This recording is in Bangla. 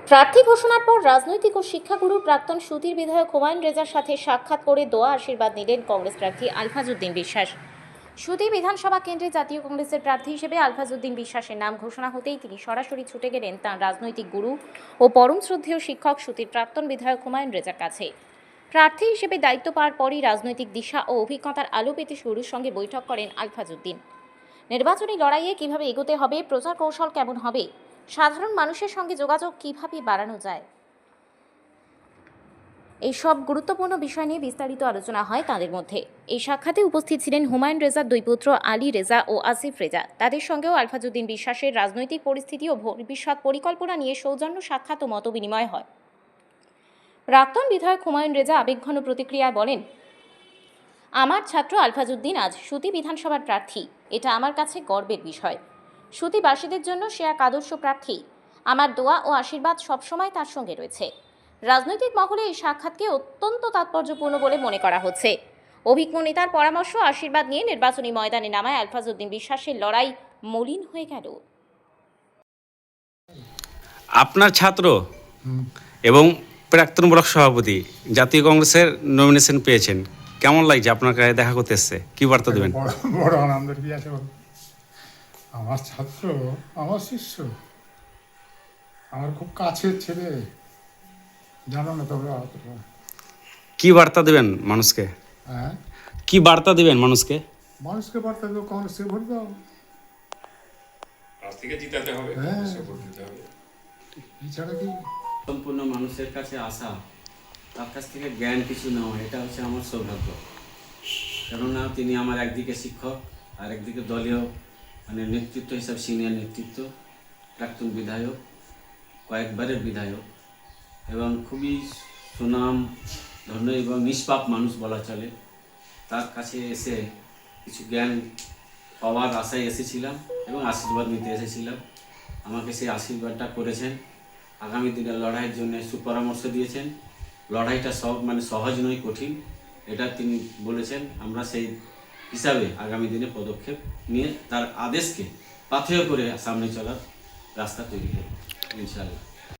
প্রার্থী ঘোষণার পর রাজনৈতিক ও শিক্ষাগুরু প্রাক্তন সুধীর বিধায়ক হুমায়ুন রেজার সাথে সাক্ষাৎ করে দোয়া আশীর্বাদ নিলেন কংগ্রেস প্রার্থী আলফাজউদ্দিন বিশ্বাস। সুধীর বিধানসভা কেন্দ্রে জাতীয় কংগ্রেসের প্রার্থী হিসেবে আলফাজউদ্দিন বিশ্বাসের নাম ঘোষণা হতেই তিনি সরাসরি ছুটে গেলেন তাঁর রাজনৈতিক গুরু ও পরম শ্রদ্ধেয় শিক্ষক সুধীর প্রাক্তন বিধায়ক হুমায়ুন রেজার কাছে। প্রার্থী হিসেবে দায়িত্ব পাওয়ার পরই রাজনৈতিক দিশা ও অভিজ্ঞতার আলো পেতে শুরুর সঙ্গে বৈঠক করেন আলফাজউদ্দিন। নির্বাচনী লড়াইয়ে কিভাবে এগোতে হবে, প্রচার কৌশল কেমন হবে, সাধারণ মানুষের সঙ্গে যোগাযোগ কিভাবে বাড়ানো যায়, এই সব গুরুত্বপূর্ণ বিষয় নিয়ে বিস্তারিত আলোচনা হয় তাদের মধ্যে। এই সাক্ষাতে উপস্থিত ছিলেন হুমায়ুন রেজার দুই পুত্র আলী রেজা ও আসিফ রেজা। তাদের সঙ্গেও আলফাজউদ্দিন বিশ্বাসের রাজনৈতিক পরিস্থিতি ও ভবিষ্যৎ পরিকল্পনা নিয়ে সৌজন্য সাক্ষাৎ ও মতবিনিময় হয়। প্রাক্তন বিধায়ক হুমায়ুন রেজা আবেগঘন প্রতিক্রিয়ায় বলেন, আমার ছাত্র আলফাজউদ্দিন আজ সুতি বিধানসভার প্রার্থী, এটা আমার কাছে গর্বের বিষয়। সুতিবাসীদের জন্য সে এক আদর্শ প্রার্থী। আমার দোয়া ও আশীর্বাদ সবসময় তার সঙ্গে রয়েছে। রাজনৈতিক মহলে এই সাক্ষাৎকে অত্যন্ত তাৎপর্যপূর্ণ বলে মনে করা হচ্ছে। অভিজ্ঞ নেতার পরামর্শ আশীর্বাদ নিয়ে নির্বাচনী ময়দানে নামায় আলফাজউদ্দিন বিশ্বাসের লড়াই মলিন হয়ে গেল। আপনার ছাত্র এবং প্রাক্তন ব্লক সভাপতি জাতীয় কংগ্রেসের নমিনেশন পেয়েছেন, কেমন লাগছে? আপনার কাছে দেখা করতে এসছে, কি বার্তা দেবেন? বড় আনন্দের কি আছে? আমার ছাত্র, আমার শিষ্য, আমার খুব কাছের ছেলে, জানো না তোমরা? কি বার্তা দেবেন মানুষকে? হ্যাঁ, কি বার্তা দেবেন মানুষকে? মানুষকে বার্তা দেবো, কংগ্রেসকে ভোট দাও। থেকে জিতাতে হবে, হ্যাঁ, ভোট দিতে হবে। এছাড়া কি? সম্পূর্ণ মানুষের কাছে আসা, তার কাছ থেকে জ্ঞান কিছু নেওয়া, এটা হচ্ছে আমার সৌভাগ্য। কেননা তিনি আমার একদিকে শিক্ষক আর একদিকে দলীয় নেতৃত্ব হিসাবে সিনিয়র নেতৃত্ব, প্রাক্তন বিধায়ক, কয়েকবারের বিধায়ক এবং খুবই সুনাম ধন্য এবং নিষ্পাপ মানুষ বলা চলে। তার কাছে এসে কিছু জ্ঞান পাওয়ার আশায় এসেছিলাম এবং আশীর্বাদ নিতে এসেছিলাম। আমাকে সেই আশীর্বাদটা করেছেন। আগামী দিনের লড়াইয়ের জন্য সুপরামর্শ দিয়েছেন। লড়াইটা সহজ নয়, কঠিন, এটা তিনি বলেছেন। আমরা সেই হিসাবে আগামী দিনে পদক্ষেপ নিয়ে তার আদেশকে পাথেয় করে সামনে চলার রাস্তা তৈরি হবে ইনশাআল্লাহ।